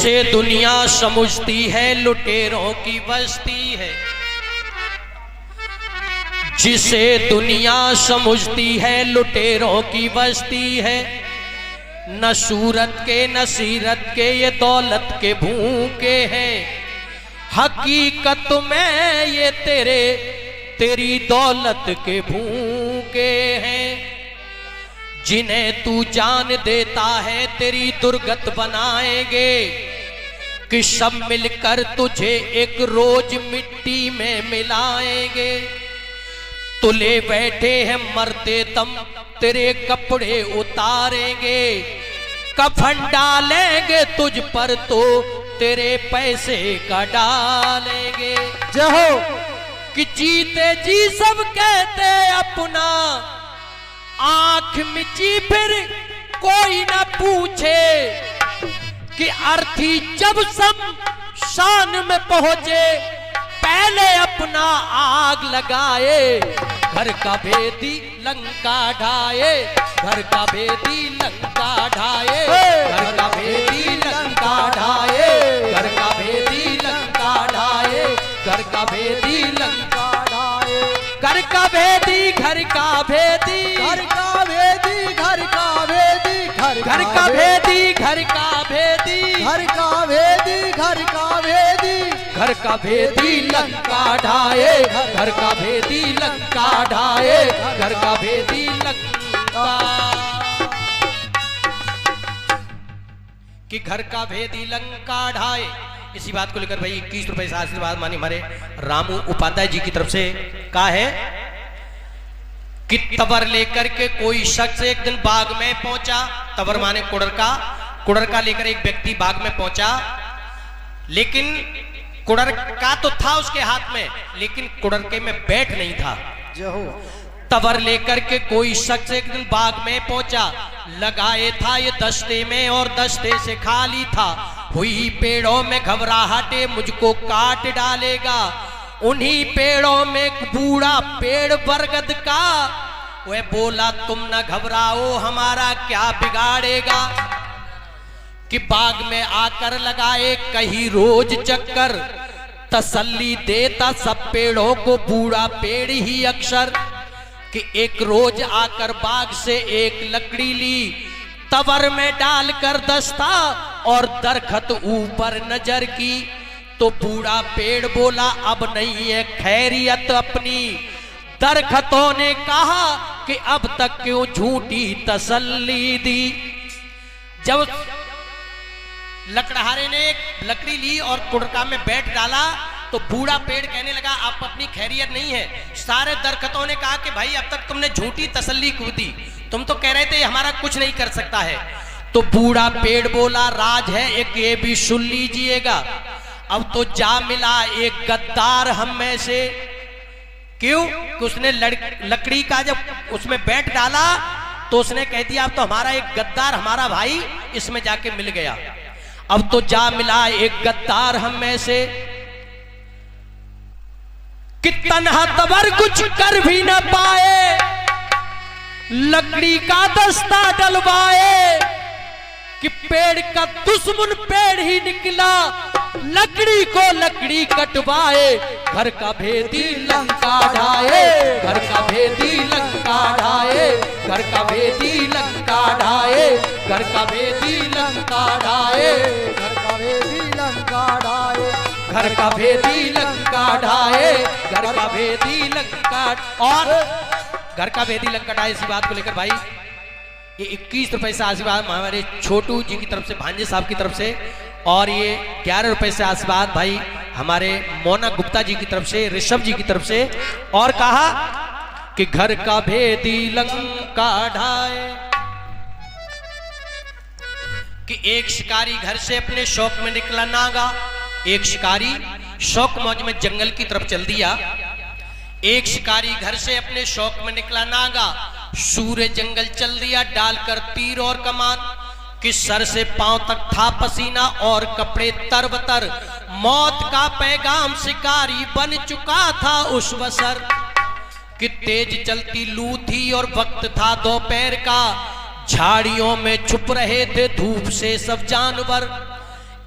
जिसे दुनिया समझती है लुटेरों की बस्ती है, जिसे दुनिया समझती है लुटेरों की बस्ती है। न सूरत के न सीरत के ये दौलत के भूखे हैं, हकीकत में ये तेरी दौलत के भूखे हैं। जिन्हें तू जान देता है तेरी दुर्गत बनाएंगे, कि सब मिलकर तुझे एक रोज मिट्टी में मिलाएंगे। तुले बैठे हैं मरते दम तेरे कपड़े उतारेंगे, कफन डालेंगे तुझ पर तो तेरे पैसे का डालेंगे। जहो कि जीते जी सब कहते अपना, आंख मिची फिर कोई ना पूछे। कि अर्थी जब शमशान में पहुंचे, पहले अपना आग लगाए। घर का भेदी लंका ढाए, घर का भेदी लंका ढाए, घर का भेदी लंका ढाए, घर का भेदी लंका ढाए, घर का भेदी लंका ढाए, घर का भेदी, घर का भेदी, घर का भेदी, घर का भेदी, घर का भेदी, घर का भेदी, घर का भेदी, घर का भेदी, घर का भेदी लंका ढाए, घर का भेदी लंका ढाए, घर का भेदी लंका। कि घर का भेदी लंका ढाए। इसी बात को लेकर भाई 21 रुपए से आशीर्वाद मानी हमारे रामू उपाध्याय जी की तरफ से कहा है कि तबर लेकर के कोई शख्स एक दिन बाग में पहुंचा। तबर माने कुड़र का लेकर एक व्यक्ति बाग में पहुंचा, लेकिन कुड़र का तो था उसके हाथ में, लेकिन कुड़र के में बैठ नहीं था। जहो तबर लेकर के कोई शख्स एक दिन बाग में पहुंचा, लगाए था ये दस्ते में और दस्ते से खाली था। हुई पेड़ों में घबराहटे मुझको काट डालेगा, उन्हीं पेड़ों में एक बूढ़ा पेड़ बरगद का, वह बोला तुम न घबराओ हमारा क्या बिगाड़ेगा। कि बाग में आकर लगाए कहीं रोज चक्कर, तसल्ली देता सब पेड़ों को बूढ़ा पेड़ ही अक्सर। कि एक रोज आकर बाग से एक लकड़ी ली, तवर में डालकर दस्ता और दरखत ऊपर नजर की। तो बूढ़ा पेड़ बोला अब नहीं है खैरियत अपनी। दरखतों ने कहा कि अब तक क्यों झूठी तसल्ली दी। जब लकड़हारे ने एक लकड़ी ली और कुड़का में बैठ डाला, तो बूढ़ा पेड़ कहने लगा आप अपनी खैरियत नहीं है। सारे दरखतों ने कहा कि भाई अब तक तुमने झूठी तसल्ली क्यों दी, तुम तो कह रहे थे हमारा कुछ नहीं कर सकता है। तो बूढ़ा पेड़ बोला राज है एक ये भी सुन लीजिएगा, अब तो जा मिला एक गद्दार हम में से। क्यों कि उसने लकड़ी का जब उसमें बैठ डाला तो उसने कह दिया अब तो हमारा एक गद्दार हमारा भाई इसमें जाके मिल गया। अब तो जा मिला एक गद्दार हम में से, कि तन्हा तबर कुछ कर भी न पाए, लकड़ी का दस्ता डलवाए। कि पेड़ का दुश्मन पेड़ ही निकला, लकड़ी को लकड़ी कटवाए। घर का भेदी लंका ढाए, घर का भेदी लंका ढाए, घर का भेदी लंका ढाए, घर का भेदी लंका ढाए, घर का भेदी लंका ढाए, घर का भेदी लंका ढाए, घर का भेदी लंका। और घर का भेदी लंका ढाए इसी बात को लेकर भाई ये 21 रुपए से आशीर्वाद हमारे छोटू जी की तरफ से, भांजे साहब की तरफ से, और ये 11 रुपए से आशीर्वाद भाई हमारे मोना गुप्ता जी की तरफ से, ऋषभ जी की तरफ से। और कहा कि घर का भेदी लंका ढाए। कि एक शिकारी घर से अपने शौक में निकला नागा। एक शिकारी शौक मौज में जंगल की तरफ चल दिया। एक शिकारी घर से अपने शौक में निकला नागा, सूर्य जंगल चल दिया डालकर तीर और कमान। कि सर से पांव तक था पसीना और कपड़े तरबतर, मौत का पैगाम शिकारी बन चुका था उस बसर। कि तेज चलती लू थी और वक्त था दोपहर का, झाड़ियों में छुप रहे थे धूप से सब जानवर।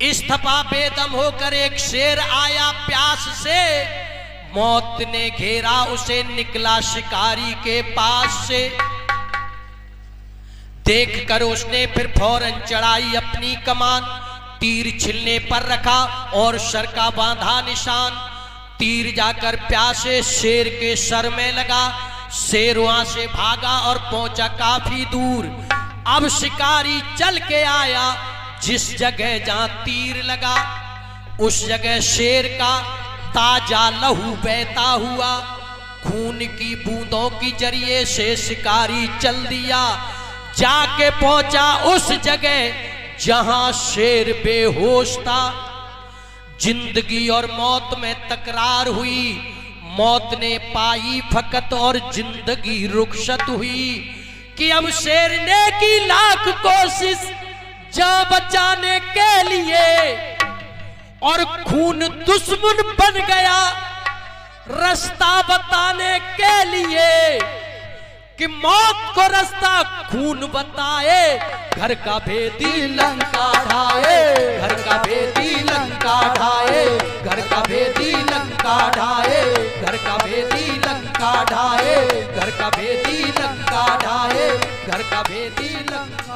इस्तफा बेदम होकर एक शेर आया प्यास से, मौत ने घेरा उसे, निकला शिकारी के पास से। देख कर उसने फिर फौरन चढ़ाई अपनी कमान, तीर छिलने पर रखा और सर का बांधा निशान। तीर जाकर प्यासे शेर के सर में लगा, शेर वहां से भागा और पहुंचा काफी दूर। अब शिकारी चल के आया जिस जगह जहां तीर लगा, उस जगह शेर का ताजा लहू बहता हुआ। खून की बूंदों की जरिए से शिकारी चल दिया, जाके पहुंचा उस जगह जहां शेर बेहोश था। जिंदगी और मौत में तकरार हुई, मौत ने पाई फकत और जिंदगी रुखसत हुई। कि अब शेर ने की लाख कोशिश जान बचाने के लिए, और खून दुश्मन बन गया रास्ता बताने के लिए। कि मौत को रास्ता खून बताए, घर का भेदी लंका ढाए, घर का भेदी लंका ढाए, घर का भेदी लंका ढाए, घर का भेदी लंका ढाए, घर का भेदी लंका ढाए, घर का भेदी लंका